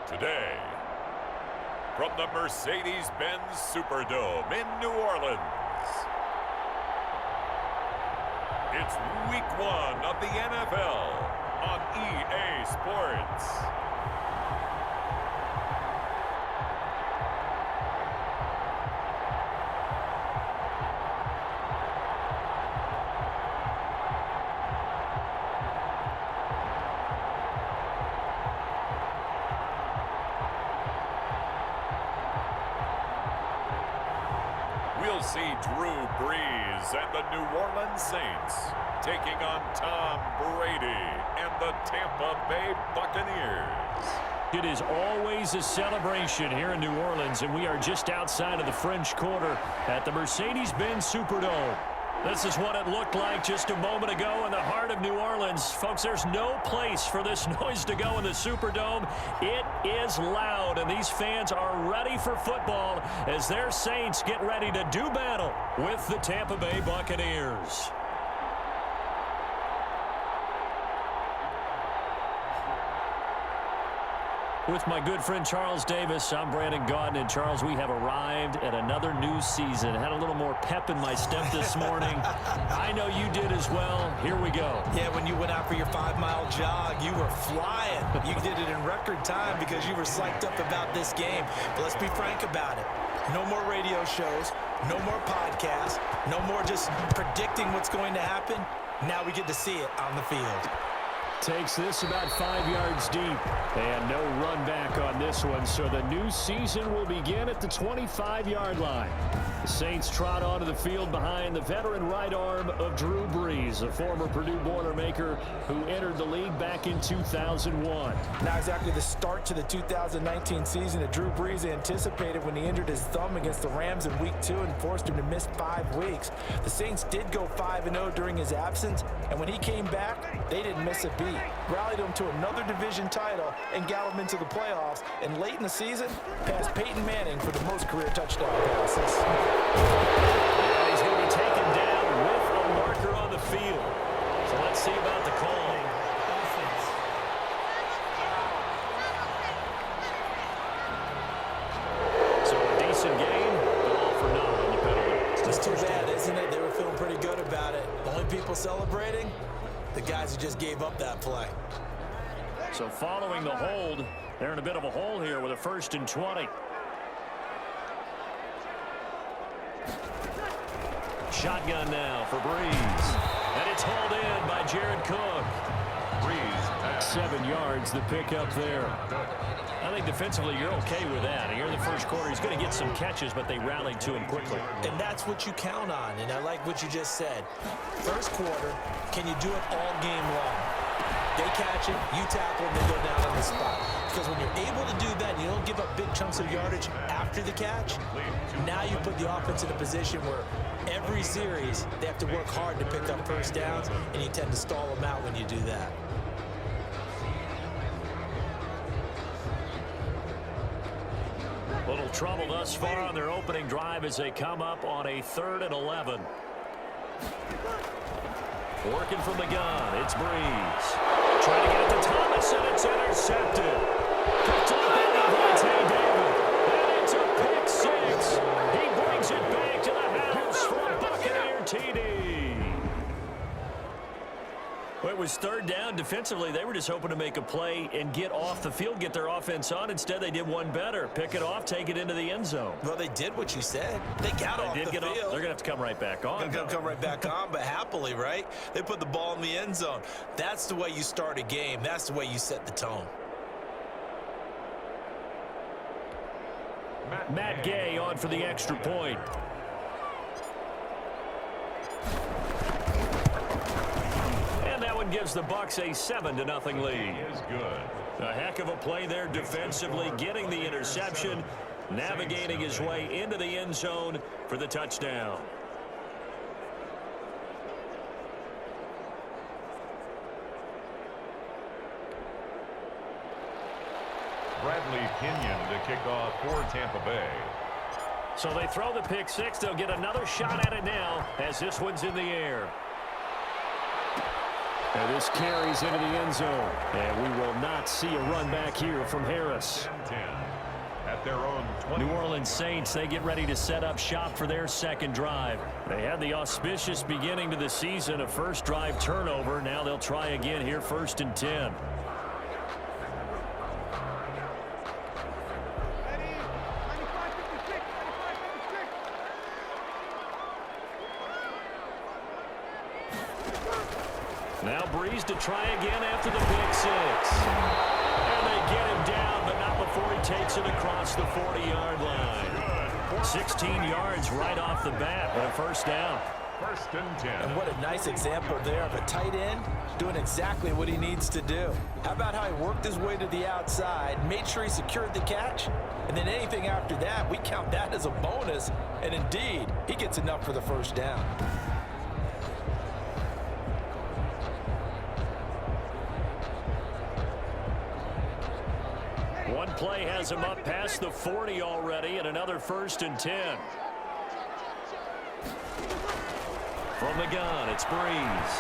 Today, from the Mercedes-Benz Superdome in New Orleans, it's Week 1 of the NFL on EA Sports. We'll see Drew Brees and the New Orleans Saints taking on Tom Brady and the Tampa Bay Buccaneers. It is always a celebration here in New Orleans, and we are just outside of the French Quarter at the Mercedes-Benz Superdome. This is what it looked like just a moment ago in the heart of New Orleans. Folks, there's no place for this noise to go in the Superdome. It is loud, and these fans are ready for football as their Saints get ready to do battle with the Tampa Bay Buccaneers. With my good friend Charles Davis, I'm Brandon Gaudin. And Charles, we have arrived at another new season. Had a little more pep in my step this morning. I know you did as well. Here we go. Yeah, when you went out for your 5-mile jog, you were flying. You did it in record time because you were psyched up about this game. But let's be frank about it. No more radio shows, no more podcasts, no more just predicting what's going to happen. Now we get to see it on the field. Takes this about 5 yards deep. And no run back on this one. So the new season will begin at the 25-yard line. The Saints trot onto the field behind the veteran right arm of Drew Brees, a former Purdue Boilermaker who entered the league back in 2001. Not exactly the start to the 2019 season that Drew Brees anticipated when he injured his thumb against the Rams in Week 2 and forced him to miss 5 weeks. The Saints did go 5-0 during his absence, and when he came back, they didn't miss a beat. Rallied him to another division title and got him into the playoffs, and late in the season, passed Peyton Manning for the most career touchdown passes. Yeah, he's going to be taken down with a marker on the field. So let's see about the call. So a decent game, but all for naught on the penalty. It's too bad, isn't it? They were feeling pretty good about it. The only people celebrating? The guys who just gave up that play. So following the hold, they're in a bit of a hole here with a 1st and 20. Shotgun now for Brees. And it's hauled in by Jared Cook. Brees, 7 yards, the pickup there. I think defensively you're okay with that. Here in the first quarter, he's going to get some catches, but they rallied to him quickly. And that's what you count on, and I like what you just said. First quarter, can you do it all game long? They catch it, you tackle, and they go down on the spot. Because when you're able to do that, and you don't give up big chunks of yardage after the catch, now you put the offense in a position where every series they have to work hard to pick up first downs, and you tend to stall them out when you do that. Little trouble thus far on their opening drive as they come up on a 3rd and 11. Working from the gun, it's Brees. Trying to get it to Thomas, and it's intercepted. Picked up by Devontae David. And it's a pick 6. He brings it back to the house for a Buccaneer TD. Well, it was 3rd down. Defensively, they were just hoping to make a play and get off the field, get their offense on. Instead, they did one better. Pick it off, take it into the end zone. Well, they did what you said. They got off the field. They're going to have to come right back on. They're going to come right back on, but happily, right? They put the ball in the end zone. That's the way you start a game. That's the way you set the tone. Matt Gay on for the extra point. And that one gives the Bucs a 7-0 lead. Is good. A heck of a play there defensively, getting the interception, navigating his way into the end zone for the touchdown. Bradley Pinion to kick off for Tampa Bay. So they throw the pick 6. They'll get another shot at it now as this one's in the air. And this carries into the end zone. And we will not see a run back here from Harris. 10 at their own 20. New Orleans Saints, they get ready to set up shop for their second drive. They had the auspicious beginning to the season, a first drive turnover. Now they'll try again here, 1st and 10. Now Breeze to try again after the pick 6. And they get him down, but not before he takes it across the 40-yard line. 16 yards right off the bat, and a first down. 1st and 10. And what a nice example there of a tight end doing exactly what he needs to do. How about how he worked his way to the outside, made sure he secured the catch, and then anything after that, we count that as a bonus. And indeed, he gets enough for the first down. One play has him up past the 40 already, and another 1st and 10. From the gun, it's Breeze.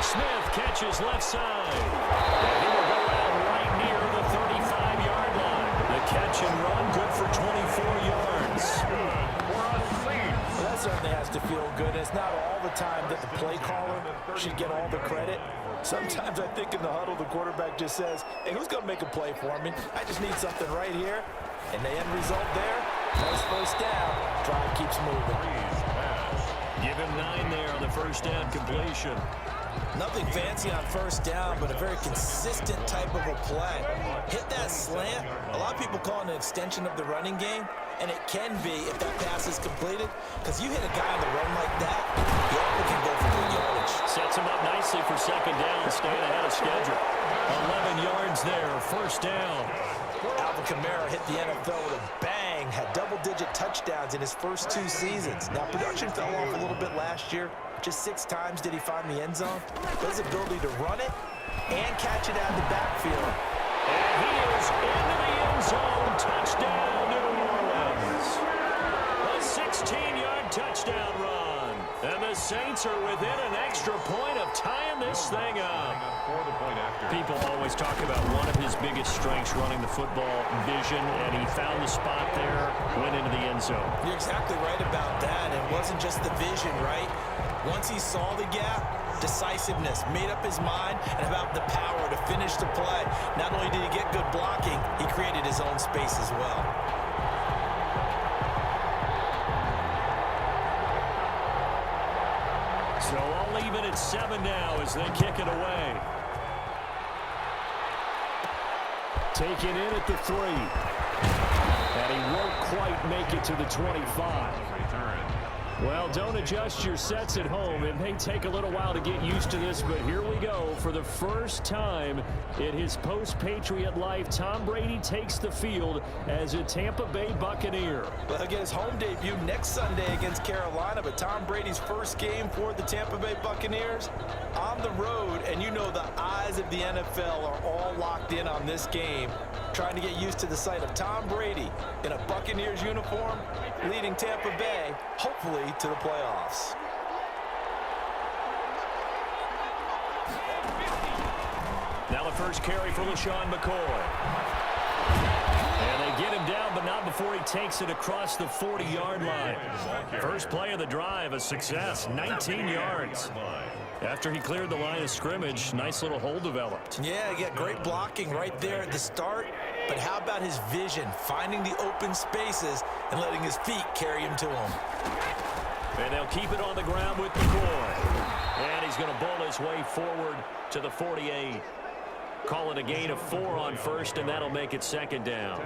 Smith catches left side. And he will go out right near the 35-yard line. The catch and run, good for 24 yards. Well, that certainly has to feel good. It's not all the time that the play caller should get all the credit. Sometimes I think in the huddle, the quarterback just says, hey, who's going to make a play for me? I just need something right here. And the end result there, nice first down. Drive keeps moving. Give him 9 there on the first down completion. Nothing fancy on first down, but a very consistent type of a play. Hit that slant. A lot of people call it an extension of the running game, and it can be if that pass is completed, because you hit a guy on the run like that, you often can go for good yardage. Sets him up nicely for second down, staying ahead of schedule. 11 yards there, first down. Alvin Kamara hit the NFL with a bang, had double-digit touchdowns in his first 2 seasons. Now, production fell off a little bit last year. Just 6 times did he find the end zone. But his ability to run it and catch it out of the backfield. And he is into the end zone. Touchdown, New Orleans. A 16-yard touchdown run. And the Saints are within an extra point of tying this thing up. People always talk about one of his biggest strengths, running the football, vision, and he found the spot there, went into the end zone. You're exactly right about that. It wasn't just the vision, right? Once he saw the gap, decisiveness, made up his mind, and about the power to finish the play. Not only did he get good blocking, he created his own space as well. So I'll leave it at 7 now as they kick it away. Taken in at the 3. And he won't quite make it to the 25. Well, don't adjust your sets at home. It may take a little while to get used to this, but here we go. For the first time in his post-Patriot life, Tom Brady takes the field as a Tampa Bay Buccaneer. Well, again, his home debut next Sunday against Carolina, but Tom Brady's first game for the Tampa Bay Buccaneers on the road, and you know the eyes of the NFL are all locked in on this game, trying to get used to the sight of Tom Brady in a Buccaneers uniform, leading Tampa Bay, hopefully, to the playoffs. Now the first carry for LaShawn McCoy. And they get him down, but not before he takes it across the 40-yard line. First play of the drive, a success, 19 yards. After he cleared the line of scrimmage, nice little hole developed. Yeah, great blocking right there at the start. But how about his vision, finding the open spaces and letting his feet carry him to him? And they'll keep it on the ground with McCoy. And he's going to bowl his way forward to the 48. Call it a gain of 4 on first, and that'll make it second down.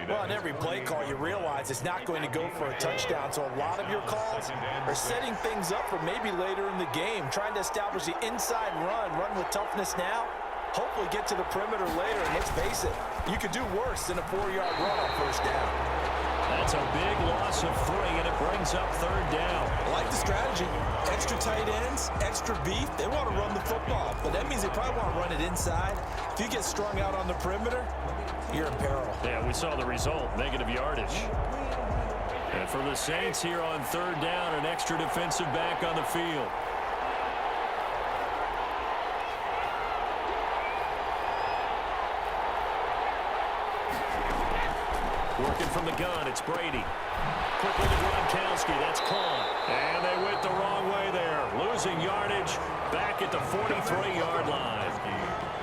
Well, on every play call, you realize it's not going to go for a touchdown. So a lot of your calls are setting things up for maybe later in the game, trying to establish the inside run with toughness now, hopefully get to the perimeter later. And let's face it, you could do worse than a 4-yard run on first down. That's a big loss of 3, and it brings up third down. I like the strategy. Extra tight ends, extra beef. They want to run the football, but that means they probably want to run it inside. If you get strung out on the perimeter, you're in peril. Yeah, we saw the result, negative yardage. And for the Saints here on third down, an extra defensive back on the field. Working from the gun, it's Brady. Quickly to Gronkowski, that's caught. And they went the wrong way there. Losing yardage back at the 43-yard line.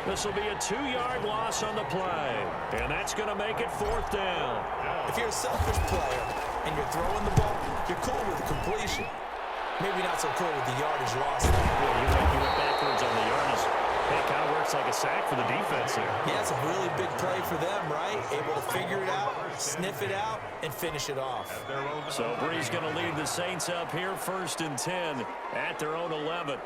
This will be a 2-yard loss on the play. And that's going to make it fourth down. If you're a selfish player and you're throwing the ball, you're cool with the completion. Maybe not so cool with the yardage loss. Well, you went backwards on the yardage. It kind of works like a sack for the defense here. Yeah, it's a really big play for them, right? Able to figure it out, sniff it out, and finish it off. So Bree's going to lead the Saints up here, 1st and 10 at their own 11.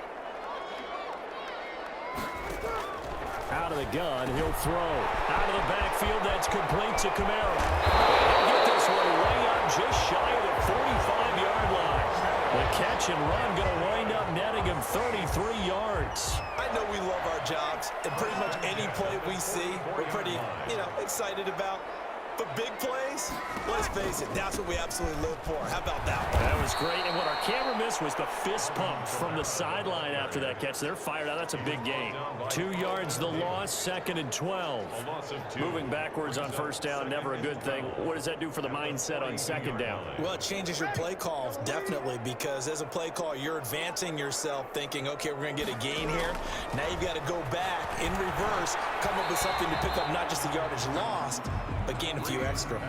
Out of the gun, he'll throw. Out of the backfield, that's complete to Kamara. He'll get this one way up just shy of the 45-yard line. The catch and run going to wind up netting him 33 yards. I know we love our jobs, and pretty much any play we see, we're pretty, excited about. But big plays, let's face it, that's what we absolutely live for. How about that one? That was great, and what our camera missed was the fist pump from the sideline after that catch. They're fired out. That's a big gain. 2 yards the loss, 2nd and 12. Moving backwards on first down, never a good thing. What does that do for the mindset on 2nd down? Well, it changes your play call, definitely, because as a play call, you're advancing yourself thinking, okay, we're going to get a gain here. Now you've got to go back in reverse, come up with something to pick up not just the yardage lost, but gain a few extra.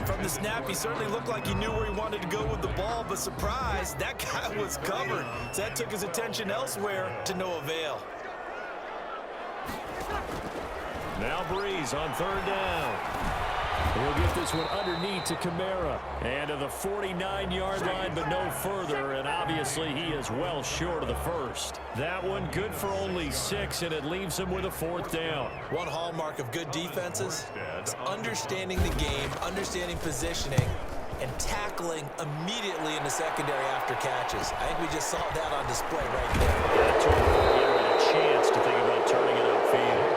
From the snap, he certainly looked like he knew where he wanted to go with the ball, but surprise, that guy was covered. So that took his attention elsewhere to no avail. Now Breeze on 3rd down. He'll get this one underneath to Kamara. And to the 49-yard line, but no further. And obviously, he is well short of the first. That one good for only 6, and it leaves him with a 4th down. One hallmark of good defenses is understanding the game, understanding positioning, and tackling immediately in the secondary after catches. I think we just saw that on display right there. That took a chance to think about turning it upfield.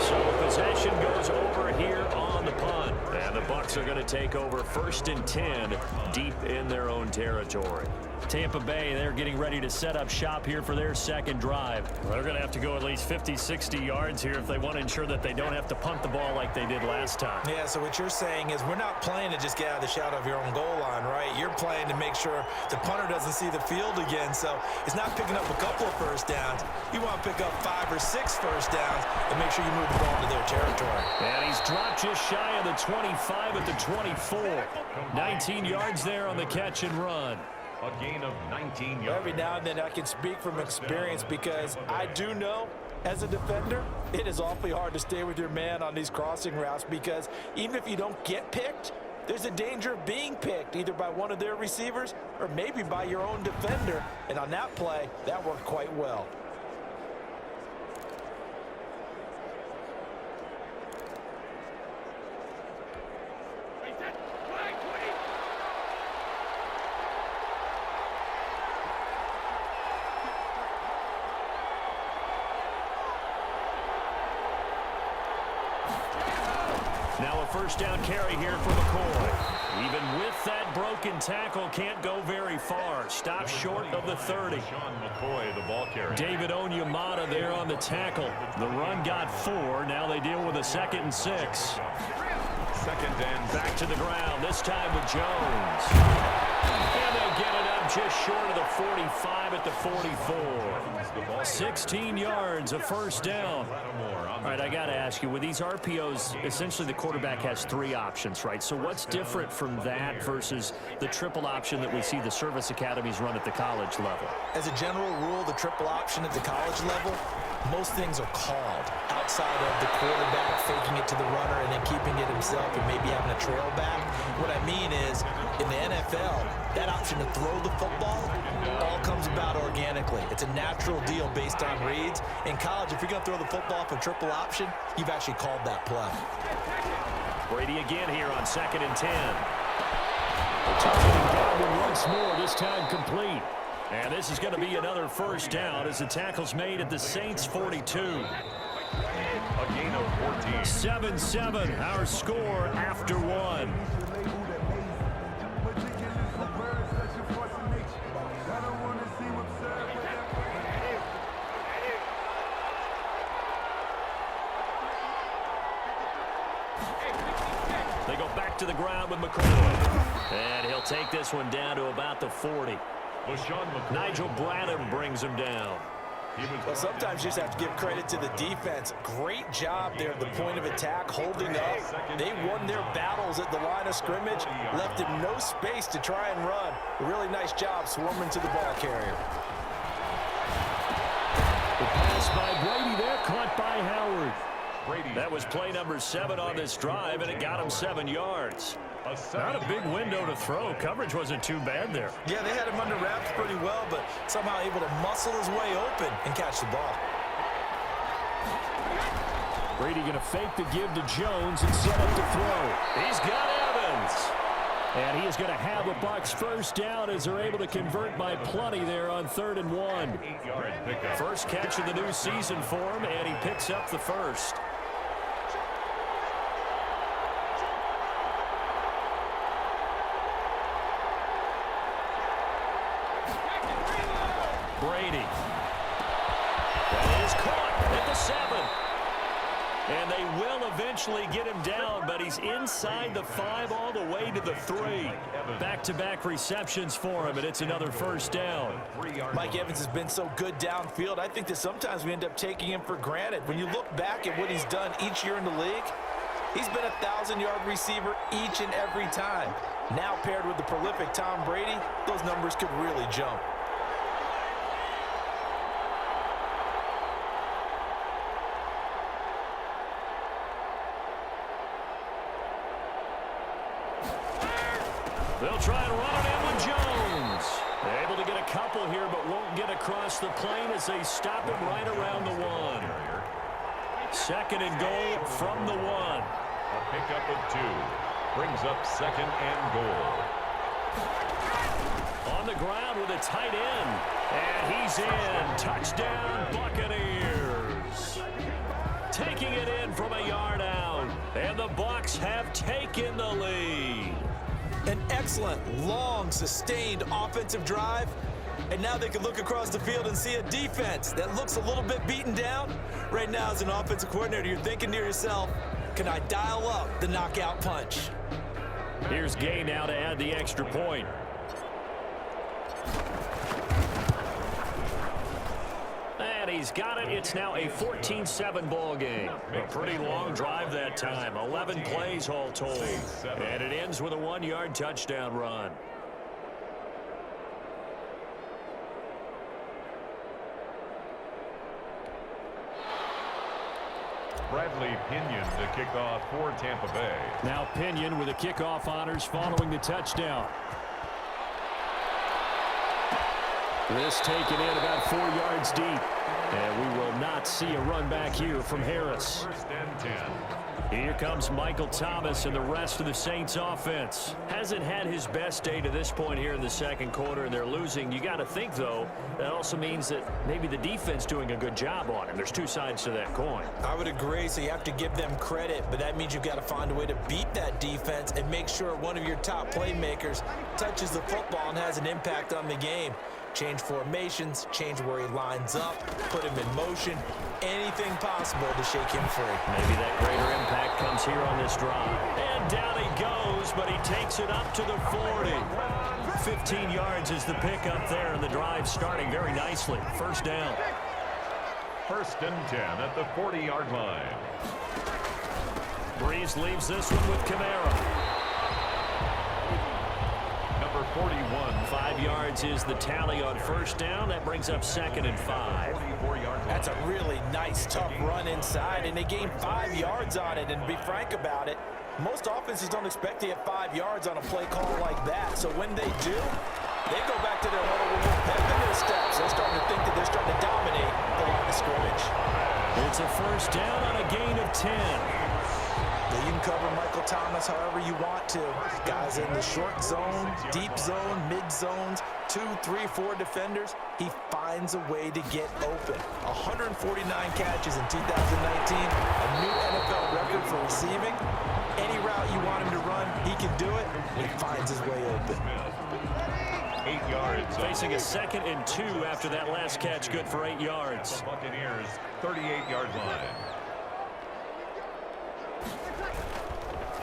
So possession goes over here on the punt. And the Bucs are going to take over 1st and 10 deep in their own territory. Tampa Bay, they're getting ready to set up shop here for their 2nd drive. They're going to have to go at least 50, 60 yards here if they want to ensure that they don't have to punt the ball like they did last time. Yeah, so what you're saying is we're not playing to just get out of the shadow of your own goal line, right? You're playing to make sure the punter doesn't see the field again. So it's not picking up a couple of first downs. You want to pick up 5 or 6 first downs and make sure you move the ball into their territory. And he's dropped just shy of the 25 at the 24. 19 yards there on the catch and run. A gain of 19 yards. Every now and then I can speak from experience because I do know as a defender, it is awfully hard to stay with your man on these crossing routes because even if you don't get picked, there's a danger of being picked either by one of their receivers or maybe by your own defender. And on that play, that worked quite well. Now a first down carry here for McCoy. Even with that broken tackle, can't go very far. Stops short of the 30. Sean McCoy, the ball carrier. David Onyemata there on the tackle. The run got 4. Now they deal with a 2nd and 6. 2nd and Back to the ground, this time with Jones. And they get it up just short of the 45 at the 44. 16 yards, a first down. All right, I got to ask you, with these RPOs, essentially the quarterback has 3 options, right? So what's different from that versus the triple option that we see the service academies run at the college level? As a general rule, the triple option at the college level, most things are called outside of the quarterback faking it to the runner and then keeping it himself and maybe having a trail back. What I mean is, in the NFL, that option to throw the football all comes about organically. It's a natural deal based on reads. In college, if you're going to throw the football for triple option, you've actually called that play. Brady again here on 2nd and 10. Targeting Godwin once more, this time complete. And this is going to be another first down as the tackle's made at the Saints 42. a gain of 14. 7-7, our score after 1. They go back to the ground with McCoy. And he'll take this one down to about the 40. Nigel Bradham brings him down. Well, sometimes you just have to give credit to the defense. Great job there at the point of attack, holding up. They won their battles at the line of scrimmage, left him no space to try and run. A really nice job swarming to the ball carrier. The pass by Brady there, caught by Howard. That was play number 7 on this drive, and it got him 7 yards. Not a big window to throw. Coverage wasn't too bad there. Yeah, they had him under wraps pretty well, but somehow able to muscle his way open and catch the ball. Brady going to fake the give to Jones and set up to throw. He's got Evans. And he is going to have a Bucs first down as they're able to convert by plenty there on 3rd and 1. First catch of the new season for him, and he picks up the first. Brady. That is caught at the 7. And they will eventually get him down, but he's inside the 5 all the way to the 3. Back-to-back receptions for him, and it's another first down. Mike Evans has been so good downfield. I think that sometimes we end up taking him for granted. When you look back at what he's done each year in the league, he's been a 1,000-yard receiver each and every time. Now paired with the prolific Tom Brady, those numbers could really jump. They'll try and run it in with Jones. They're able to get a couple here, but won't get across the plane as they stop him right around the 1. 2nd and goal from the 1. A pickup of 2. Brings up 2nd and goal. On the ground with a tight end. And he's in. Touchdown, Buccaneers. Taking it in from a yard out. And the Bucs have taken the lead. An excellent, long, sustained offensive drive. And now they can look across the field and see a defense that looks a little bit beaten down. Right now, as an offensive coordinator, you're thinking to yourself, can I dial up the knockout punch? Here's Gay now to add the extra point. And he's got it. It's now a 14-7 ball game. A pretty long drive that time. 11 plays all told. And it ends with a 1-yard touchdown run. Bradley Pinion to kick off for Tampa Bay. Now Pinion with the kickoff honors following the touchdown. This taken in about 4 yards deep. And we will not see a run back here from Harris. 1st and 10. Here comes Michael Thomas and the rest of the Saints offense. Hasn't had his best day to this point here in the 2nd quarter, and they're losing. You got to think, though, that also means that maybe the defense doing a good job on him. There's 2 sides to that coin. I would agree, so you have to give them credit, but that means you've got to find a way to beat that defense and make sure one of your top playmakers touches the football and has an impact on the game. Change formations, change where he lines up, put him in motion, anything possible to shake him free. Maybe that greater impact comes here on this drive. And down he goes, but he takes it up to the 40. 15 yards is the pickup there, and the drive starting very nicely. First down. 1st and 10 at the 40-yard line. Breeze leaves this one with Kamara. Number 41. 5 yards is the tally on first down. That brings up 2nd and 5. That's a really nice, tough run inside, and they gained 5 yards on it. And to be frank about it, most offenses don't expect to get 5 yards on a play call like that. So when they do, they go back to their huddle with a pep in their steps. They're starting to think that they're starting to dominate the line of scrimmage. It's a first down on a gain of 10. You can cover Michael Thomas however you want to. Guys in the short zone, deep zone, mid zones, 2, 3, 4 defenders. He finds a way to get open. 149 catches in 2019, a new NFL record for receiving. Any route you want him to run, he can do it. He finds his way open. 8 yards. Facing a 2nd and 2 after that last catch, good for 8 yards. The Buccaneers 38-yard line.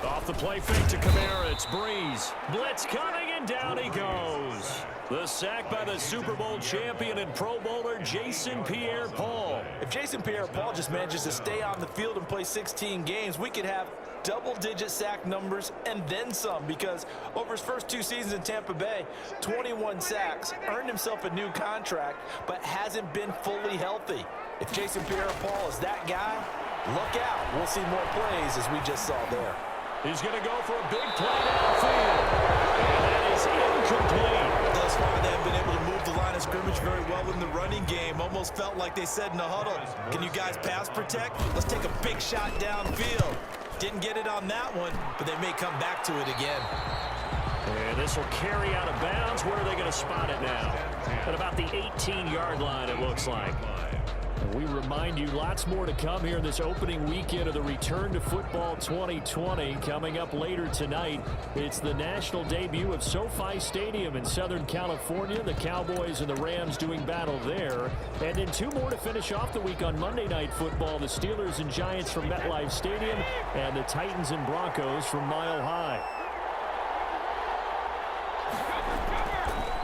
Off Off the play fake to Kamara, it's Breeze. Blitz coming, and down he goes. The sack by the Super Bowl champion and Pro Bowler Jason Pierre-Paul. If Jason Pierre-Paul just manages to stay on the field and play 16 games, we could have double-digit sack numbers and then some, because over his first 2 seasons in Tampa Bay, 21 sacks, earned himself a new contract, but hasn't been fully healthy. If Jason Pierre-Paul is that guy, look out. We'll see more plays as we just saw there. He's going to go for a big play downfield. And that is incomplete. Thus far, they have been able to move the line of scrimmage very well in the running game. Almost felt like they said in the huddle, can you guys pass protect? Let's take a big shot downfield. Didn't get it on that one, but they may come back to it again. And this will carry out of bounds. Where are they going to spot it now? At about the 18-yard line, it looks like. We remind you, lots more to come here in this opening weekend of the Return to Football 2020. Coming up later tonight, it's the national debut of SoFi Stadium in Southern California. The Cowboys and the Rams doing battle there. And then 2 more to finish off the week on Monday Night Football. The Steelers and Giants from MetLife Stadium and the Titans and Broncos from Mile High.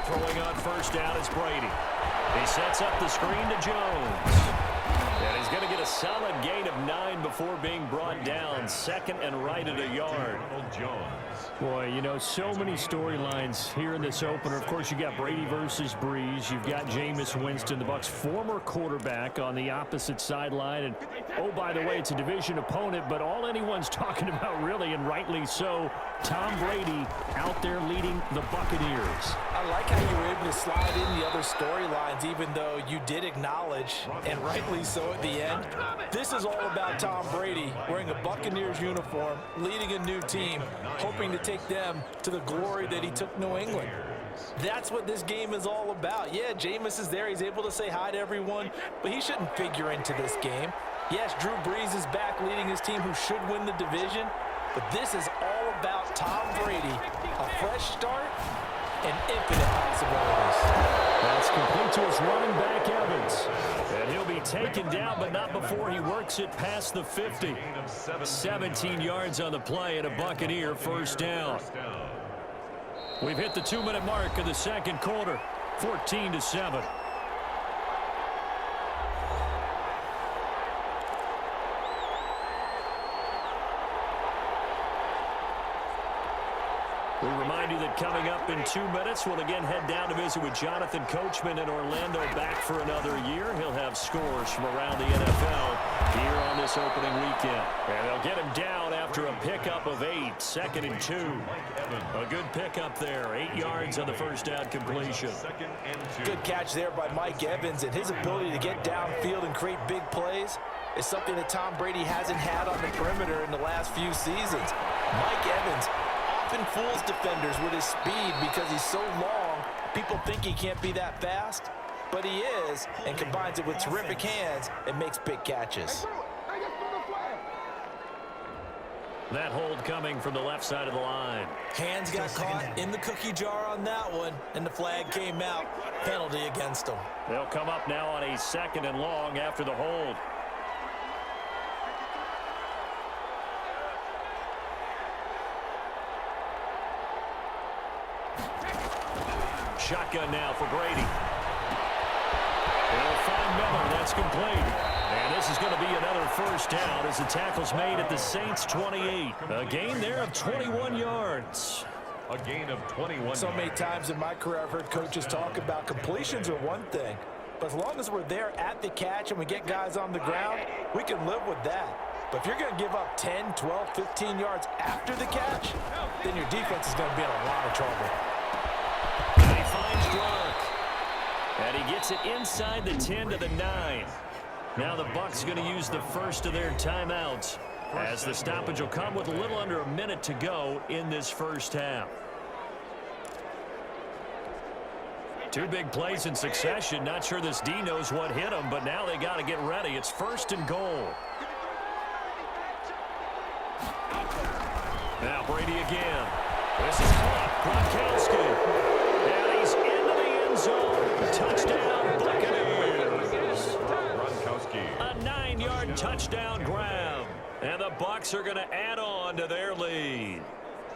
Throwing on first down is Brady. He sets up the screen to Jones. And he's going to get a solid gain of 9 before being brought down. Second and right at a yard. Boy, you know, so many storylines here in this opener. Of course, you got Brady versus Breeze. You've got Jameis Winston, the Bucs' former quarterback, on the opposite sideline. And, oh, by the way, it's a division opponent, but all anyone's talking about, really, and rightly so, Tom Brady out there leading the Buccaneers. I like how you were able to slide in the other storylines, even though you did acknowledge, and rightly so at the end, this is all about Tom Brady wearing a Buccaneers uniform, leading a new team, hoping to take them to the glory that he took New England. That's what this game is all about. Yeah, Jameis is there. He's able to say hi to everyone, but he shouldn't figure into this game. Yes, Drew Brees is back leading his team who should win the division, but this is all about Tom Brady, a fresh start and infinite possibilities. That's complete to his running back, Evans. And he'll be taken down, but not before he works it past the 50. 17 yards on the play and a Buccaneer first down. We've hit the 2-minute mark of the second quarter, 14-7. We remind you that coming up in 2 minutes, we'll again head down to visit with Jonathan Coachman in Orlando, back for another year. He'll have scores from around the NFL here on this opening weekend. And they'll get him down after a pickup of 8, 2nd and 2. A good pickup there, 8 yards on the first down completion. Good catch there by Mike Evans, and his ability to get downfield and create big plays is something that Tom Brady hasn't had on the perimeter in the last few seasons. Mike Evans often fools defenders with his speed because he's so long. People think he can't be that fast, but he is, and combines it with terrific hands and makes big catches. That hold coming from the left side of the line. Hands got caught in the cookie jar on that one, and the flag came out. Penalty against him. They'll come up now on a 2nd and long after the hold. Shotgun now for Brady. They'll find Miller. That's complete. And this is going to be another first down as the tackle's made at the Saints' 28. A gain there of 21 yards. A gain of 21. So many times in my career I've heard coaches talk about completions are one thing, but as long as we're there at the catch and we get guys on the ground, we can live with that. But if you're going to give up 10, 12, 15 yards after the catch, then your defense is going to be in a lot of trouble. And he finds Gronk. And he gets it inside the 10 to the 9. Now the Bucs going to use the first of their timeouts, as the stoppage will come with a little under a minute to go in this first half. 2 big plays in succession. Not sure this D knows what hit him, but now they got to get ready. It's 1st and goal. Now Brady again. This is Gronkowski. And he's into the end zone. Touchdown, Buccaneers. Gronkowski. A 9-yard touchdown grab. And the Bucs are going to add on to their lead.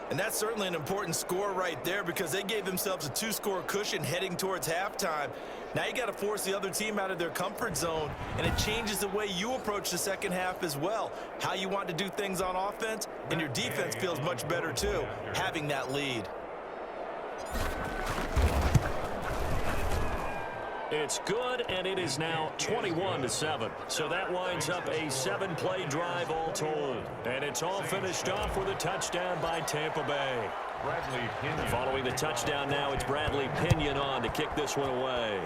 And that's certainly an important score right there because they gave themselves a 2-score cushion heading towards halftime. Now you got to force the other team out of their comfort zone, and it changes the way you approach the second half as well. How you want to do things on offense, and your defense feels much better too, having that lead. It's good, and it is now 21-7. So that winds up a 7-play drive all told. And it's all finished off with a touchdown by Tampa Bay. Bradley Pinion. Following the touchdown now, it's Bradley Pinion on to kick this one away.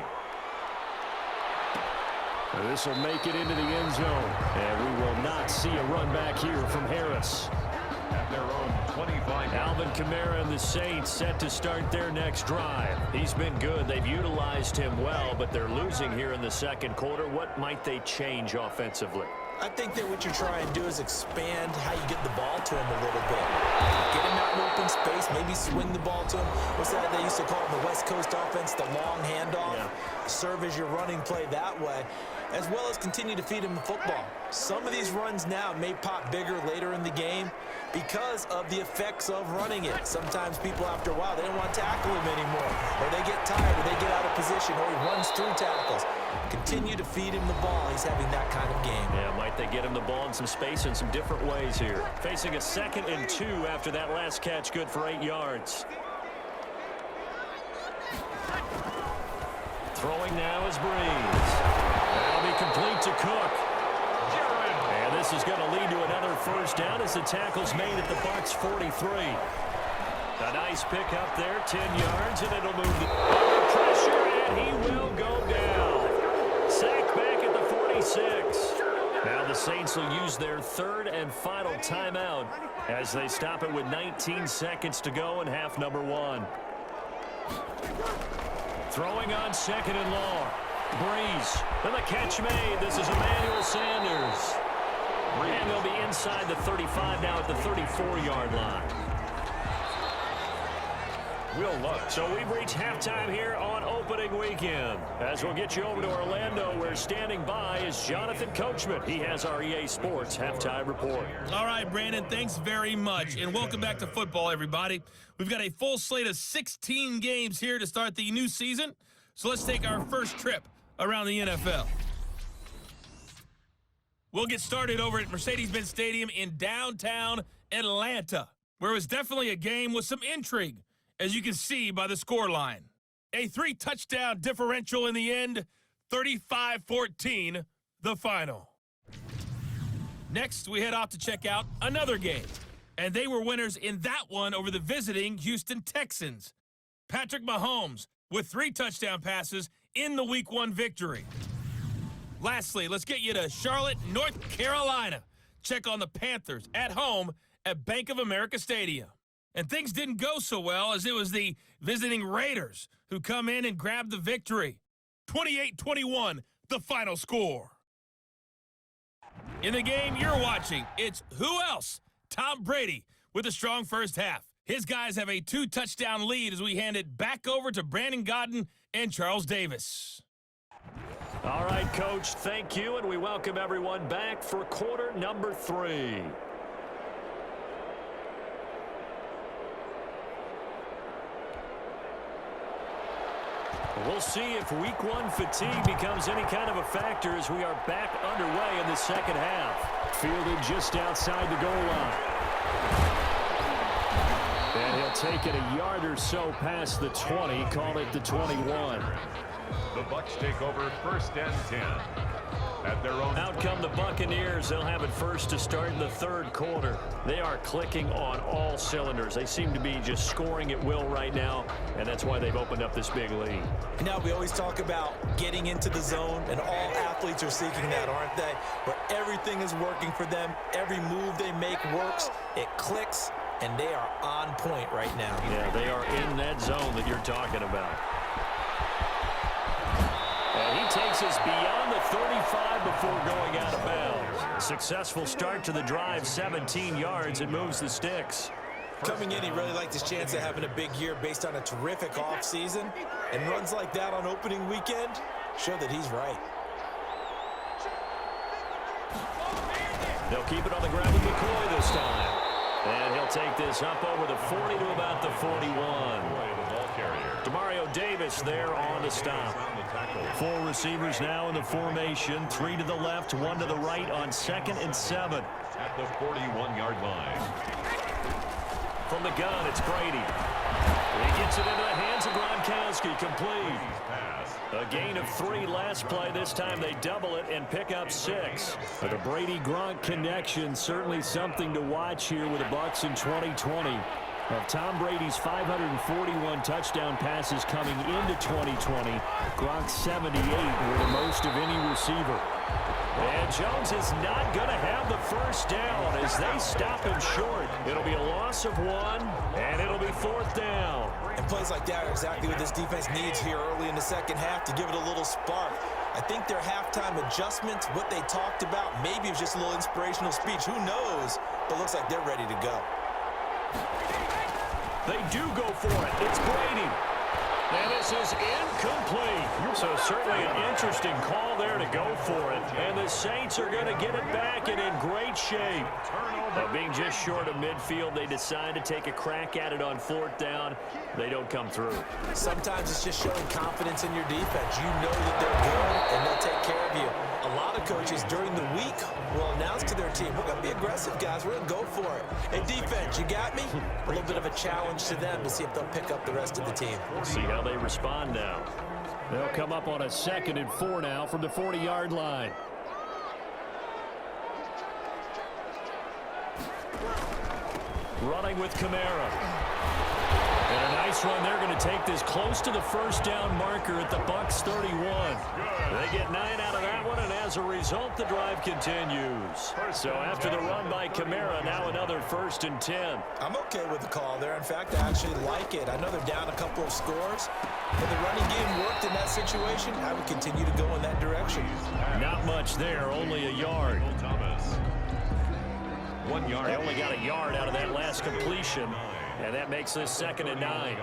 This will make it into the end zone. And we will not see a run back here from Harris. At their own 25. Alvin Kamara and the Saints set to start their next drive. He's been good. They've utilized him well, but they're losing here in the second quarter. What might they change offensively? I think that what you're trying to do is expand how you get the ball to him a little bit. Get him out in open space, maybe swing the ball to him. What's that they used to call in the West Coast offense, the long handoff? Yeah. Serve as your running play that way, as well as continue to feed him the football. Some of these runs now may pop bigger later in the game because of the effects of running it. Sometimes people, after a while, they don't want to tackle him anymore, or they get tired, or they get out of position, or he runs through tackles. Continue to feed him the ball. He's having that kind of game. Yeah, might they get him the ball in some space in some different ways here. Facing a 2nd and 2 after that last catch, good for 8 yards. Throwing now is Breeze. That'll be complete to Cook. And this is going to lead to another first down as the tackle's made at the Bucs 43. A nice pick up there, 10 yards, and it'll move under pressure, and he will go down. Sack back at the 46. Now the Saints will use their 3rd and final timeout as they stop it with 19 seconds to go in half number 1. Throwing on 2nd and long. Breeze. And the catch made. This is Emmanuel Sanders. And they'll be inside the 35 now at the 34-yard line. Will Lutz. So we've reached halftime here on opening weekend. As we'll get you over to Orlando, where standing by is Jonathan Coachman. He has our EA Sports halftime report. All right, Brandon, thanks very much. And welcome back to football, everybody. We've got a full slate of 16 games here to start the new season. So let's take our first trip around the NFL. We'll get started over at Mercedes-Benz Stadium in downtown Atlanta, where it was definitely a game with some intrigue, as you can see by the scoreline. A 3-touchdown differential in the end, 35-14, the final. Next, we head off to check out another game, and they were winners in that one over the visiting Houston Texans. Patrick Mahomes with 3 touchdown passes in the Week 1 victory. Lastly, let's get you to Charlotte, North Carolina. Check on the Panthers at home at Bank of America Stadium. And things didn't go so well, as it was the visiting Raiders who come in and grab the victory. 28-21, the final score. In the game you're watching, it's who else? Tom Brady with a strong first half. His guys have a 2-touchdown lead as we hand it back over to Brandon Godden and Charles Davis. All right, Coach, thank you, and we welcome everyone back for quarter number 3. We'll see if Week 1 fatigue becomes any kind of a factor as we are back underway in the second half. Fielded just outside the goal line. And he'll take it a yard or so past the 20, call it the 21. The Bucs take over 1st and 10. At their own. Out come the Buccaneers. They'll have it first to start in the 3rd quarter. They are clicking on all cylinders. They seem to be just scoring at will right now, and that's why they've opened up this big lead. Now, we always talk about getting into the zone, and all athletes are seeking that, aren't they? Where everything is working for them. Every move they make works. It clicks, and they are on point right now. Yeah, they are in that zone that you're talking about. And he takes us beyond the 35 before going out of bounds. Successful start to the drive, 17 yards, and moves the sticks. Coming in, he really liked his chance of having a big year based on a terrific offseason. And runs like that on opening weekend show that he's right. They'll keep it on the ground with McCoy this time. And he'll take this up over the 40 to about the 41. Demario Davis there on the stop. 4 receivers now in the formation. 3 to the left, 1 to the right on 2nd and 7. At the 41-yard line. From the gun, it's Brady. He gets it into the hands of Gronkowski, complete. A gain of 3 last play. This time they double it and pick up 6. But the Brady-Gronk connection, certainly something to watch here with the Bucs in 2020. Of Tom Brady's 541 touchdown passes coming into 2020, Gronk's 78 were the most of any receiver. And Jones is not going to have the first down as they stop him short. It'll be a loss of 1, and it'll be 4th down. And plays like that are exactly what this defense needs here early in the second half to give it a little spark. I think their halftime adjustments, what they talked about, maybe it was just a little inspirational speech. Who knows? But looks like they're ready to go. They do go for it. It's Brady. And this is incomplete. So certainly an interesting call there to go for it. And the Saints are going to get it back and in great shape. Being just short of midfield, they decide to take a crack at it on 4th down. They don't come through. Sometimes it's just showing confidence in your defense. You know that they're good, and they'll take care of you. A lot of coaches during the week will announce to their team, we're going to be aggressive, guys. We're going to go for it. Hey, defense, you got me? A little bit of a challenge to them to see if they'll pick up the rest of the team. We'll see how they respond now. They'll come up on a 2nd and 4 now from the 40-yard line. Running with Kamara. And a nice run. They're going to take this close to the first down marker at the Bucs 31. They get 9 out of that one, and as a result, the drive continues. So after the run by Kamara, now another 1st and 10. I'm okay with the call there. In fact, I actually like it. I know they're down a couple of scores, but the running game worked in that situation. I would continue to go in that direction. Not much there, only a yard. 1 yard. They only got a yard out of that last completion, and that makes this 2nd and 9.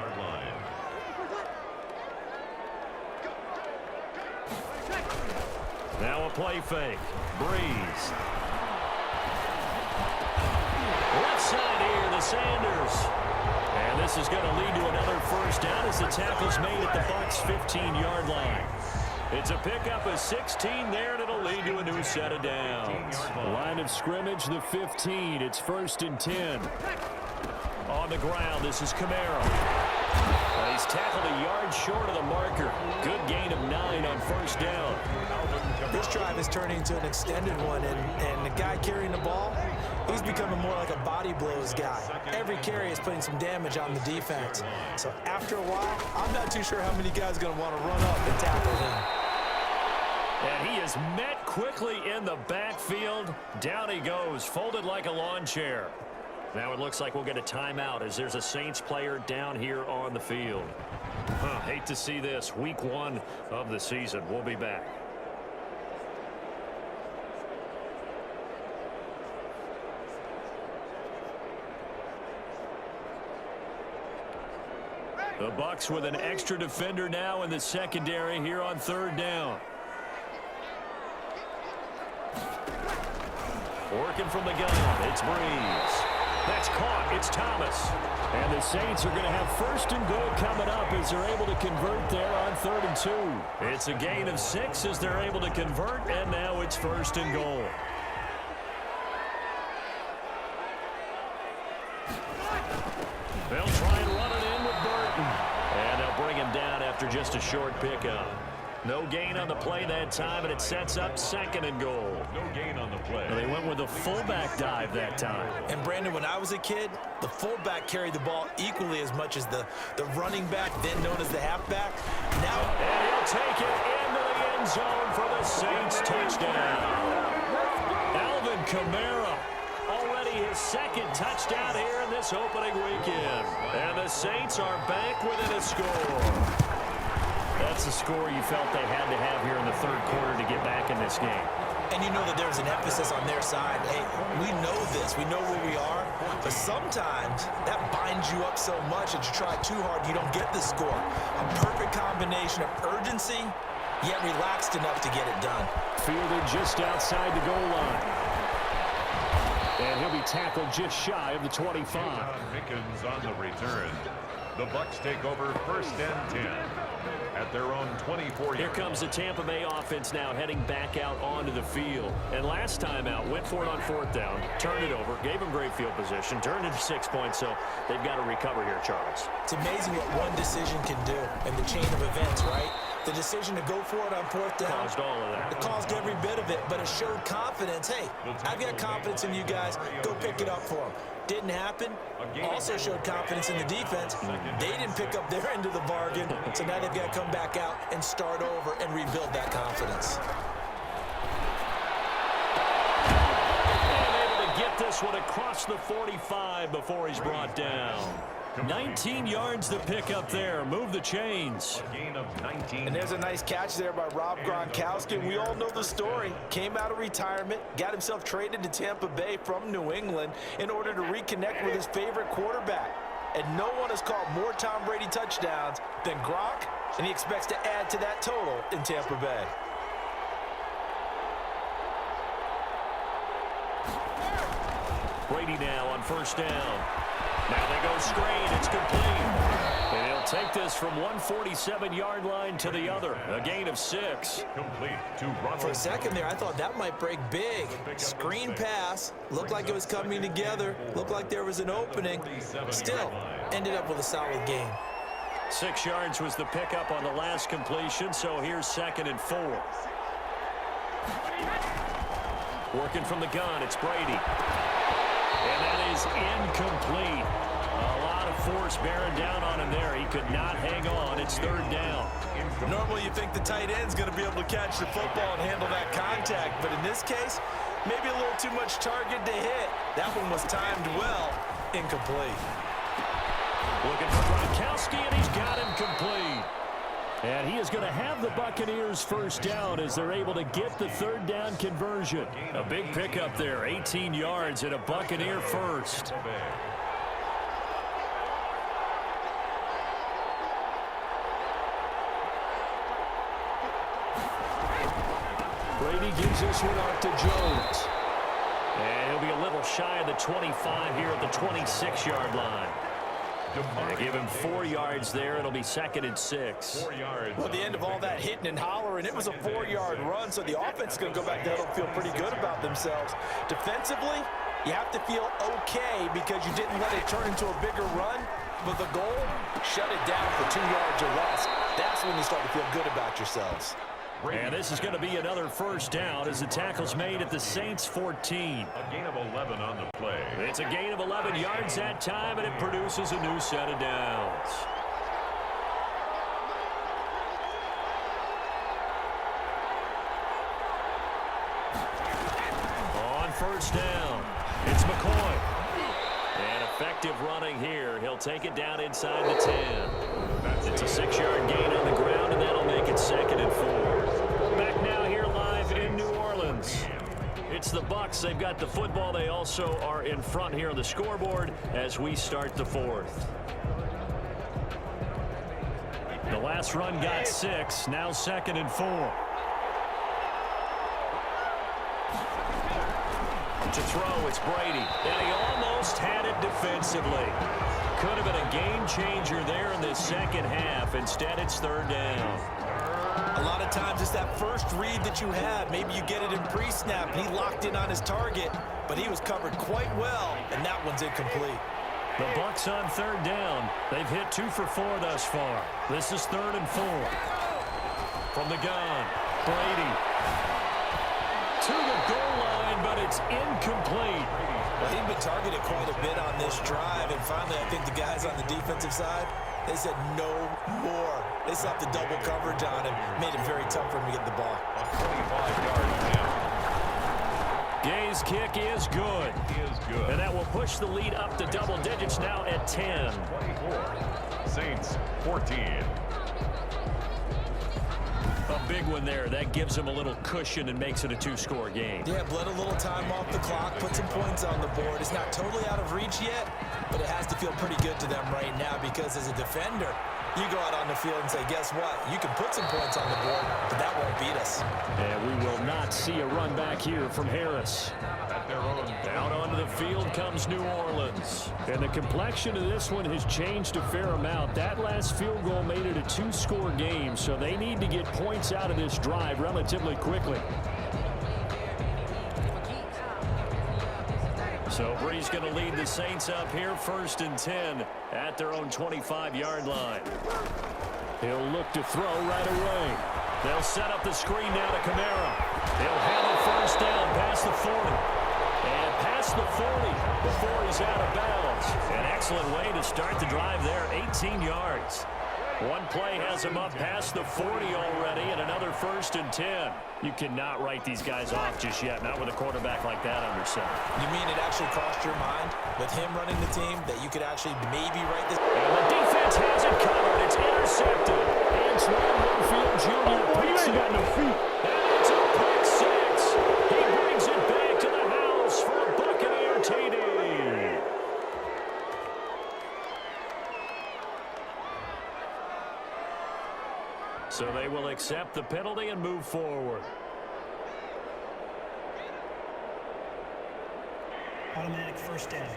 Now a play fake. Breeze. Left side here to Sanders. And this is going to lead to another first down as the tackle's made at the Bucs' 15-yard line. It's a pickup of 16 there, and it'll lead to a new set of downs. Line of scrimmage, the 15. It's 1st and 10. On the ground, this is Kamara. He's tackled a yard short of the marker. Good gain of 9 on 1st down. This drive is turning into an extended one, and the guy carrying the ball, he's becoming more like a body blows guy. Every carry is putting some damage on the defense. So after a while, I'm not too sure how many guys are going to want to run up and tackle him. And he is met quickly in the backfield. Down he goes, folded like a lawn chair. Now it looks like we'll get a timeout as there's a Saints player down here on the field. Hate to see this. Week 1 of the season. We'll be back. The Bucs with an extra defender now in the secondary here on 3rd down. Working from the gun, it's Breeze. That's caught, it's Thomas. And the Saints are going to have 1st and goal coming up as they're able to convert there on 3rd and 2. It's a gain of 6 as they're able to convert, and now it's 1st and goal. They'll try and run it in with Burton. And they'll bring him down after just a short pickup. No gain on the play that time, and it sets up 2nd and goal. No gain on the play. They went with a fullback dive that time. And Brandon, when I was a kid, the fullback carried the ball equally as much as the running back, then known as the halfback. Now, and he'll take it into the end zone for the Saints touchdown. Alvin Kamara, already his 2nd touchdown here in this opening weekend. And the Saints are back within a score. That's the score you felt they had to have here in the 3rd quarter to get back in this game. And you know that there's an emphasis on their side. Hey, we know this. We know where we are. But sometimes that binds you up so much that you try too hard, you don't get the score. A perfect combination of urgency, yet relaxed enough to get it done. Fielded just outside the goal line. tackle just shy of the 25. Mickens on the return. The Bucs take over 1st and 10 at their own 24. Here comes the Tampa Bay offense now heading back out onto the field. And last time out, went for it on 4th down, turned it over, gave them great field position, turned it to 6 points, so they've got to recover here, Charles. It's amazing what one decision can do in the chain of events, right? The decision to go for it on 4th down. Caused all of that. It caused every bit of it, but it showed confidence. Hey, I've got confidence in you guys. Go pick it up for them. Didn't happen. Also showed confidence in the defense. They didn't pick up their end of the bargain, so now they've got to come back out and start over and rebuild that confidence. And able to get this one across the 45 before he's brought down. 19 yards to pick up there. Move the chains. A gain of 19. And there's a nice catch there by Rob Gronkowski. We all know the story. Came out of retirement, got himself traded to Tampa Bay from New England in order to reconnect with his favorite quarterback. And no one has caught more Tom Brady touchdowns than Gronk, and he expects to add to that total in Tampa Bay. Brady now on 1st down. Now they go straight. It's complete. And he'll take this from 147-yard line to the other. A gain of 6. Complete to Ronald. For a second there, I thought that might break big. Screen pass. Looked like it was coming together. Looked like there was an opening. Still, ended up with a solid game. 6 yards was the pickup on the last completion, so here's 2nd and 4. Working from the gun, it's Brady. And that is incomplete. A lot of force bearing down on him there. He could not hang on. It's 3rd down. Normally you think the tight end's going to be able to catch the football and handle that contact, but in this case, maybe a little too much target to hit. That one was timed well. Incomplete. Looking for Gronkowski, and he's got him complete. And he is going to have the Buccaneers 1st down as they're able to get the 3rd down conversion. A big pickup there, 18 yards and a Buccaneer first. Brady gives this one out to Jones. And he'll be a little shy of the 25 here at the 26-yard line. They give him 4 yards there. It'll be 2nd and 6. 4 yards. Well, at the end of all that hitting and hollering, it was a 4-yard run, so the offense is going to go back there and feel pretty good about themselves. Defensively, you have to feel okay because you didn't let it turn into a bigger run, but the goal, shut it down for 2 yards or less. That's when you start to feel good about yourselves. And this is going to be another 1st down as the tackle's made at the Saints 14. A gain of 11 on the play. It's a gain of 11 yards that time, and it produces a new set of downs. On 1st down, it's McCoy. And effective running here. He'll take it down inside the 10. It's a 6-yard gain on the ground, and that'll make it 2nd and 4. Back now here live in New Orleans. It's the Bucs. They've got the football. They also are in front here on the scoreboard as we start the 4th. The last run got 6. Now 2nd and 4. To throw, it's Brady. And he almost had it defensively. Could have been a game changer there in the second half. Instead, it's 3rd down. A lot of times it's that first read that you have. Maybe you get it in pre-snap, and he locked in on his target, but he was covered quite well, and that one's incomplete. The Bucs on 3rd down. They've hit 2 for 4 thus far. This is 3rd and 4. From the gun, Brady. To the goal line, but it's incomplete. Well, he'd been targeted quite a bit on this drive, and finally I think the guys on the defensive side, they said no more. They slapped the double coverage on him, made it very tough for him to get the ball. A 25-yard attempt. Gay's kick is good. And that will push the lead up to double digits now at 10. 24. Saints 14. A big one there. That gives them a little cushion and makes it a 2-score game. Yeah, bled a little time off the clock, put some points on the board. It's not totally out of reach yet, but it has to feel pretty good to them right now because as a defender, you go out on the field and say, guess what? You can put some points on the board, but that won't beat us. And we will not see a run back here from Harris. At their own Out onto the the field comes New Orleans. And the complexion of this one has changed a fair amount. That last field goal made it a 2-score game, so they need to get points out of this drive relatively quickly. So Brees going to lead the Saints up here, 1st and 10 at their own 25-yard line. He'll look to throw right away. They'll set up the screen now to Kamara. He'll have a 1st down past the 40. And past the 40 before he's out of bounds. An excellent way to start the drive there, 18 yards. One play has him up past the 40 already, and another 1st and 10. You cannot write these guys off just yet, not with a quarterback like that under center. You mean it actually crossed your mind with him running the team that you could actually maybe write this? And the defense has it covered. It's intercepted. Antoine Winfield Jr. picks it. Got no feet. And it's a pick six. He brings it back to the house for a Buccaneer TD. So they will accept the penalty and move forward. Automatic 1st down.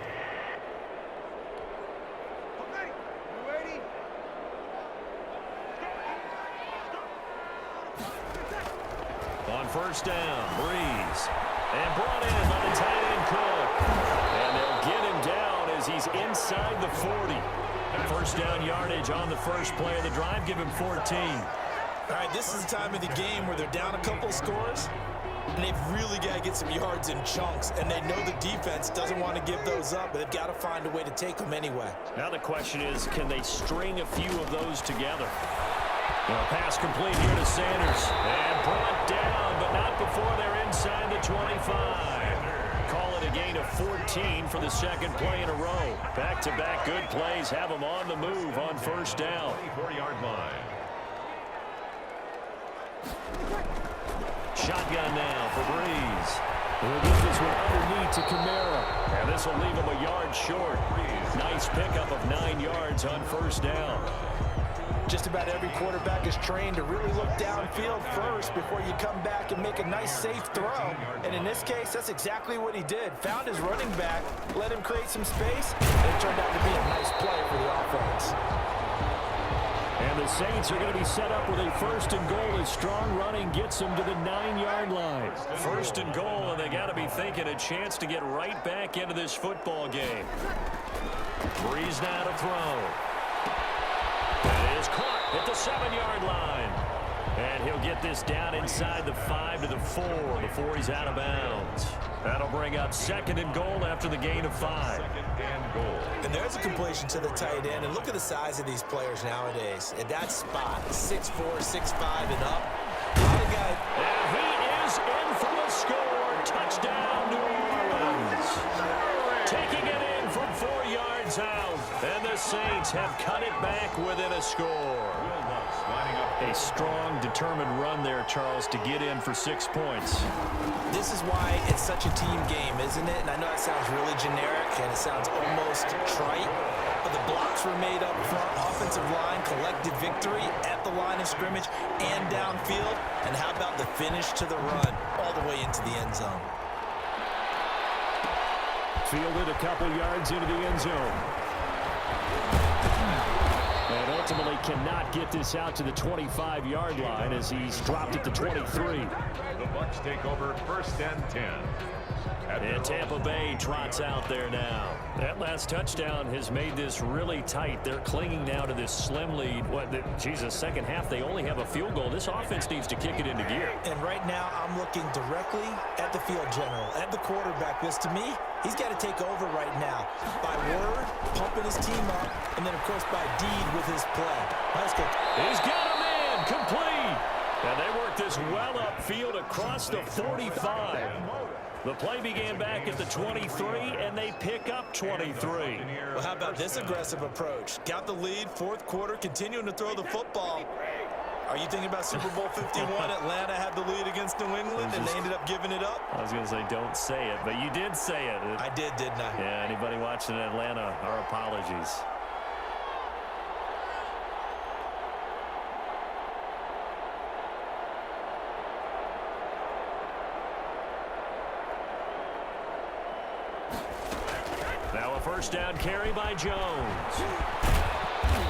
On 1st down, Brees. And brought in by the tight end Cook. And they'll get him down as he's inside the 40. 1st down yardage on the first play of the drive. Give him 14. All right, this is the time of the game where they're down a couple of scores, and they've really got to get some yards in chunks, and they know the defense doesn't want to give those up, but they've got to find a way to take them anyway. Now the question is, can they string a few of those together? Well, pass complete here to Sanders. And brought down, but not before they're inside the 25. Call it a gain of 14 for the 2nd play in a row. Back-to-back good plays have them on the move on 1st down. 24-yard line. Shotgun now for Brees. He'll get this one underneath to Kamara. And this will leave him a yard short. Nice pickup of 9 yards on 1st down. Just about every quarterback is trained to really look downfield first before you come back and make a nice, safe throw. And in this case, that's exactly what he did. Found his running back, let him create some space, and it turned out to be a nice play for the offense. And the Saints are going to be set up with a 1st and goal as strong running gets them to the 9-yard line. 1st and goal, and they got to be thinking a chance to get right back into this football game. Brees now to throw. It is caught at the 7-yard line. And he'll get this down inside the 5 to the 4 before he's out of bounds. That'll bring up 2nd and goal after the gain of 5. 2nd and goal. And there's a completion to the tight end. And look at the size of these players nowadays. At that spot, 6'4", 6'5", and up. And he is in for the score. Touchdown, New Orleans. Taking it in from 4 yards out. And the Saints have cut it back within a score. A strong, determined run there, Charles, to get in for 6 points. This is why it's such a team game, isn't it? And I know it sounds really generic and it sounds almost trite, but the blocks were made up front, offensive line, collective victory at the line of scrimmage and downfield. And how about the finish to the run all the way into the end zone? Fielded a couple yards into the end zone. And ultimately cannot get this out to the 25-yard line as he's dropped it to 23. The Bucs take over 1st and 10. And Tampa Bay trots out there now. That last touchdown has made this really tight. They're clinging now to this slim lead. Second half, they only have a field goal. This offense needs to kick it into gear. And right now, I'm looking directly at the field general, at the quarterback, because to me, he's got to take over right now. By word, pumping his team up, and then, of course, by deed with his play. Let's go. He's got a man complete. And they work this well upfield across the 45. The play began back at the 23, and they pick up 23. Well, how about this aggressive approach? Got the lead, 4th quarter, continuing to throw the football. Are you thinking about Super Bowl 51? Atlanta had the lead against New England, and they ended up giving it up? I was going to say don't say it, but you did say it. I did, didn't I? Yeah, anybody watching in Atlanta, our apologies. Now a first down carry by Jones.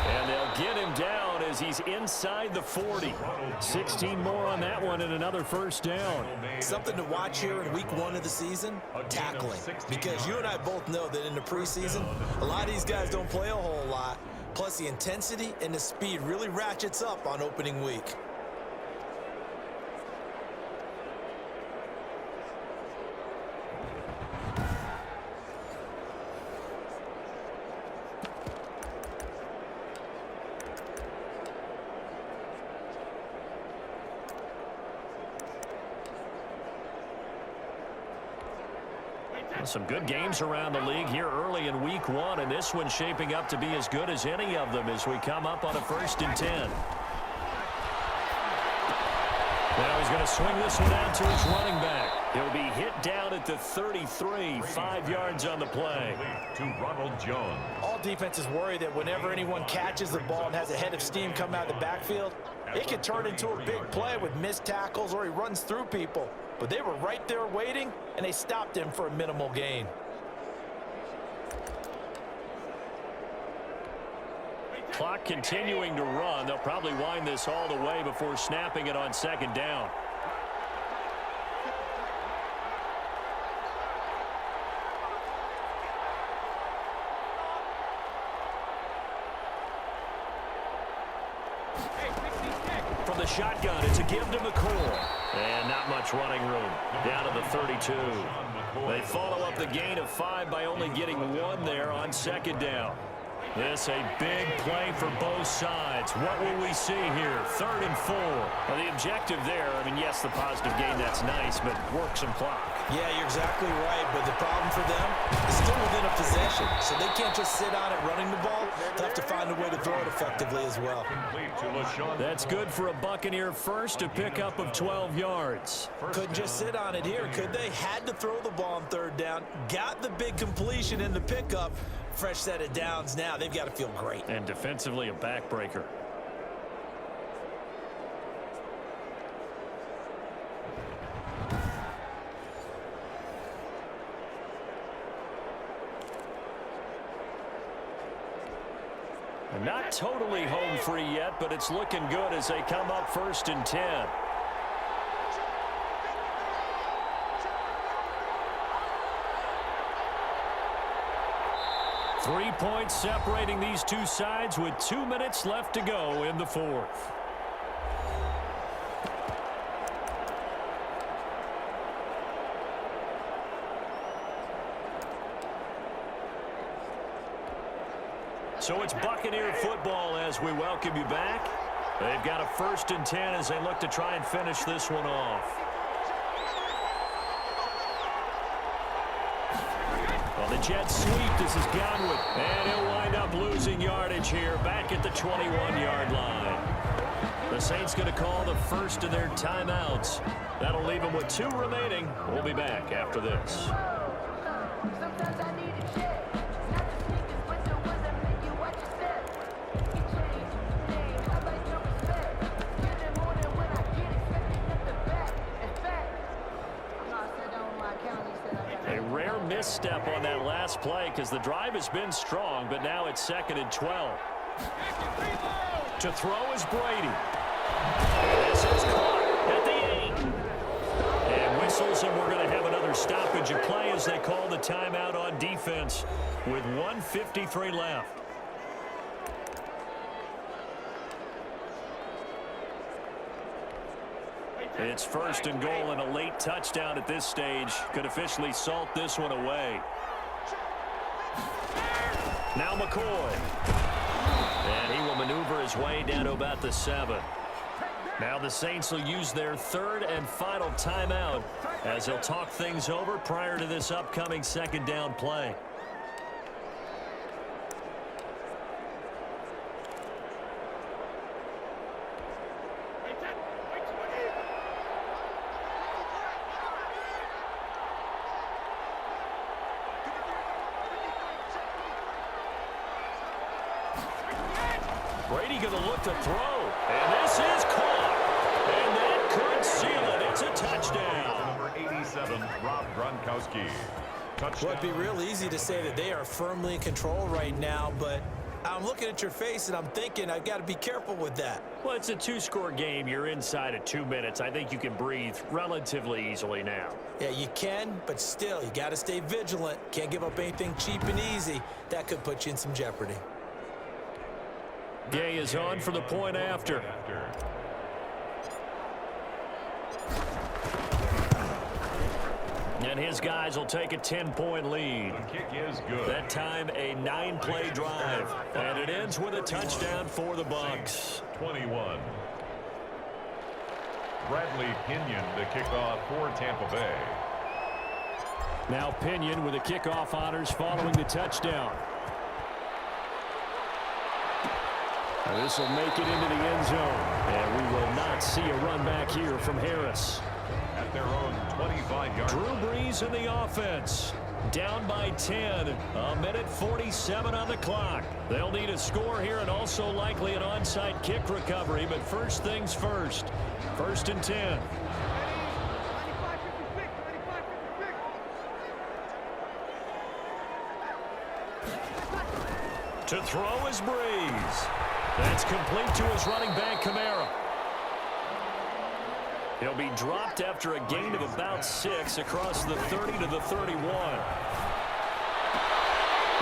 And they'll get him down as he's inside the 40. 16 more on that one and another first down. Something to watch here in week 1 of the season, tackling. Because you and I both know that in the preseason, a lot of these guys don't play a whole lot. Plus the intensity and the speed really ratchets up on opening week. Some good games around the league here early in week 1, and this one's shaping up to be as good as any of them as we come up on a 1st and 10. Now he's going to swing this one out to his running back. He'll be hit down at the 33, 5 yards on the play. To Ronald Jones. All defenses worry that whenever anyone catches the ball and has a head of steam come out of the backfield, it can turn into a big play with missed tackles or he runs through people. But they were right there waiting, and they stopped him for a minimal gain. Clock continuing to run. They'll probably wind this all the way before snapping it on 2nd down. From the shotgun, it's a give to McCoy. And not much running room. Down to the 32. They follow up the gain of 5 by only getting 1 there on 2nd down. This a big play for both sides. What will we see here? 3rd and 4. Well, the objective there, I mean, yes, the positive gain, that's nice, but work some clock. Yeah, you're exactly right, but the problem for them is still within a possession, so they can't just sit on it running the ball. They'll have to find a way to throw it effectively as well. That's good for a Buccaneer first, a pickup of 12 yards. Couldn't just sit on it here, could they? Had to throw the ball on 3rd down, got the big completion in the pickup. Fresh set of downs now. They've got to feel great. And defensively, a backbreaker. Not totally home free yet, but it's looking good as they come up 1st and 10. Three points separating these two sides with 2 minutes left to go in the 4th. So it's Buccaneer football as we welcome you back. They've got a 1st and 10 as they look to try and finish this one off. Well, the Jets sweep. This is Godwin. And he'll wind up losing yardage here back at the 21-yard line. The Saints going to call the first of their timeouts. That'll leave them with 2 remaining. We'll be back after this. Misstep on that last play because the drive has been strong, but now it's 2nd and 12. To throw is Brady. This is caught at the 8. And whistles, and we're going to have another stoppage of play as they call the timeout on defense with 1:53 left. It's 1st and goal, and a late touchdown at this stage could officially salt this one away. Now McCoy. And he will maneuver his way down to about the 7. Now the Saints will use their 3rd and final timeout as they'll talk things over prior to this upcoming 2nd down play. Brady going to look to throw, and this is caught, and that could seal it. It's a touchdown. Number 87, Rob Gronkowski. Well, it'd be real easy to say that they are firmly in control right now, but I'm looking at your face and I'm thinking I've got to be careful with that. Well, it's a two-score game. You're inside of 2 minutes. I think you can breathe relatively easily now. Yeah, you can, but still, you got to stay vigilant. Can't give up anything cheap and easy. That could put you in some jeopardy. Gay is on for the point after. And his guys will take a 10-point lead. The kick is good. That time, a 9-play drive. And it ends with a touchdown for the Bucs. 21. Bradley Pinion, the kickoff for Tampa Bay. Now Pinion with the kickoff honors following the touchdown. This will make it into the end zone. And we will not see a run back here from Harris. At their own 25-yard. Drew Brees in the offense. Down by 10. A minute 47 on the clock. They'll need a score here and also likely an onside kick recovery. But first things first. 1st and 10. To throw is Brees. That's complete to his running back, Kamara. He'll be dropped after a gain of about 6 across the 30 to the 31.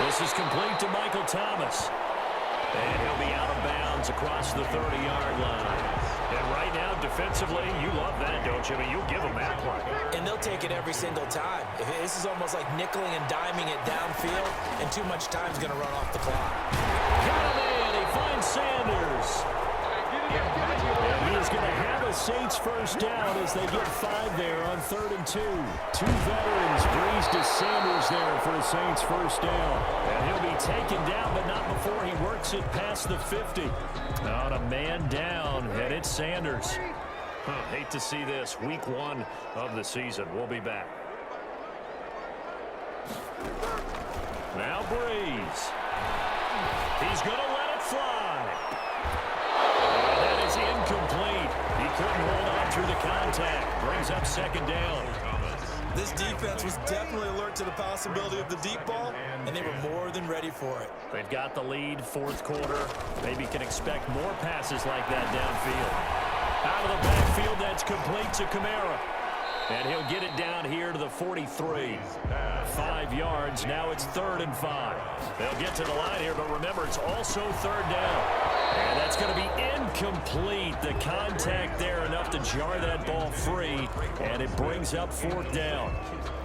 This is complete to Michael Thomas. And he'll be out of bounds across the 30-yard line. And right now, defensively, you love that, don't you? I mean, you'll give them that play. And they'll take it every single time. This is almost like nickeling and diming it downfield, and too much time's going to run off the clock. Got him in. He finds Sanders. And he is going to have a Saints first down as they get 5 there on 3rd and 2. 2 veterans, Brees to Sanders there for a Saints first down. And he'll be taken down, but not before he works it past the 50. On a man down, and it's Sanders. Hate to see this. Week 1 of the season. We'll be back. Now Brees. He's going to let it fly. And that is incomplete. He couldn't hold on through the contact. Brings up 2nd down. This defense was definitely alert to the possibility of the deep ball, and they were more than ready for it. They've got the lead, 4th quarter. Maybe can expect more passes like that downfield. Out of the backfield, that's complete to Kamara. And he'll get it down here to the 43. 5 yards. Now it's 3rd and 5. They'll get to the line here, but remember, it's also 3rd down. And that's going to be incomplete. The contact there enough to jar that ball free, and it brings up 4th down.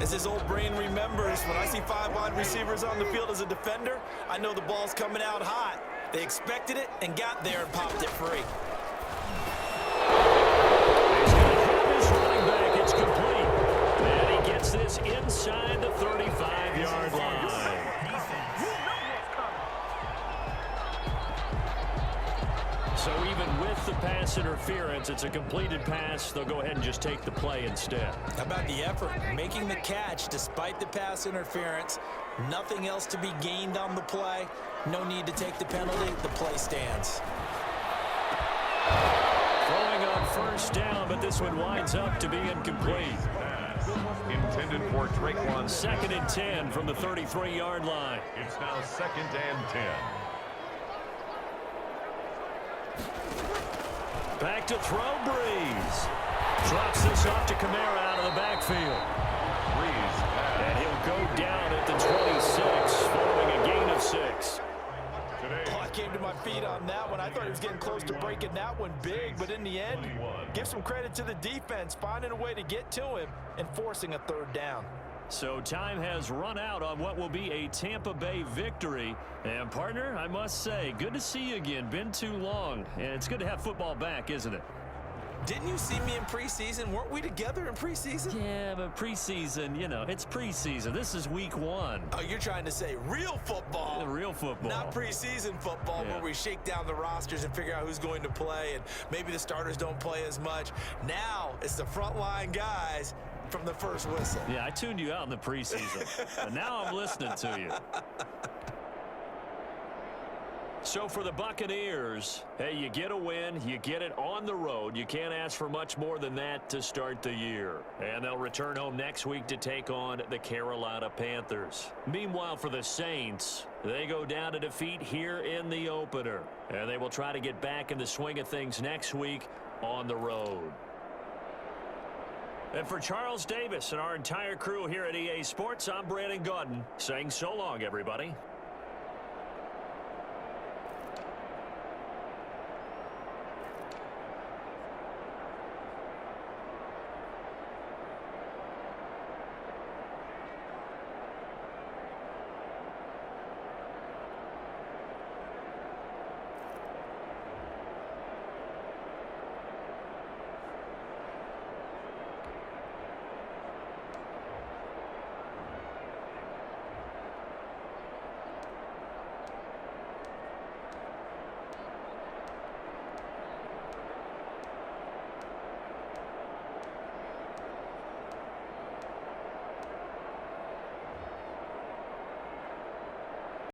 As his old brain remembers, when I see 5 wide receivers on the field as a defender, I know the ball's coming out hot. They expected it and got there and popped it free. He's going to have his running back. It's complete. And he gets this inside the 35-yard line. So even with the pass interference, it's a completed pass. They'll go ahead and just take the play instead. How about the effort? Making the catch despite the pass interference. Nothing else to be gained on the play. No need to take the penalty. The play stands. Throwing on 1st down, but this one winds up to be incomplete. Intended for Traquan. 2nd and 10 from the 33-yard line. It's now 2nd and 10. Back to throw, Brees. Drops this off to Kamara out of the backfield. Brees. And he'll go down at the 26, following a gain of 6. Oh, I came to my feet on that one. I thought he was getting close to breaking that one big, but in the end, give some credit to the defense, finding a way to get to him and forcing a 3rd down. So time has run out on what will be a Tampa Bay victory. And, partner, I must say, good to see you again. Been too long. And it's good to have football back, isn't it? Didn't you see me in preseason? Weren't we together in preseason? Yeah, but preseason, you know, it's preseason. This is week 1. Oh, you're trying to say real football. The real football. Not preseason football, Yeah. where we shake down the rosters and figure out who's going to play, and maybe the starters don't play as much. Now it's the frontline guys from the first whistle. Yeah, I tuned you out in the preseason. But now I'm listening to you. So for the Buccaneers, hey, you get a win, you get it on the road. You can't ask for much more than that to start the year. And they'll return home next week to take on the Carolina Panthers. Meanwhile, for the Saints, they go down to defeat here in the opener. And they will try to get back in the swing of things next week on the road. And for Charles Davis and our entire crew here at EA Sports, I'm Brandon Gaudin saying so long, everybody.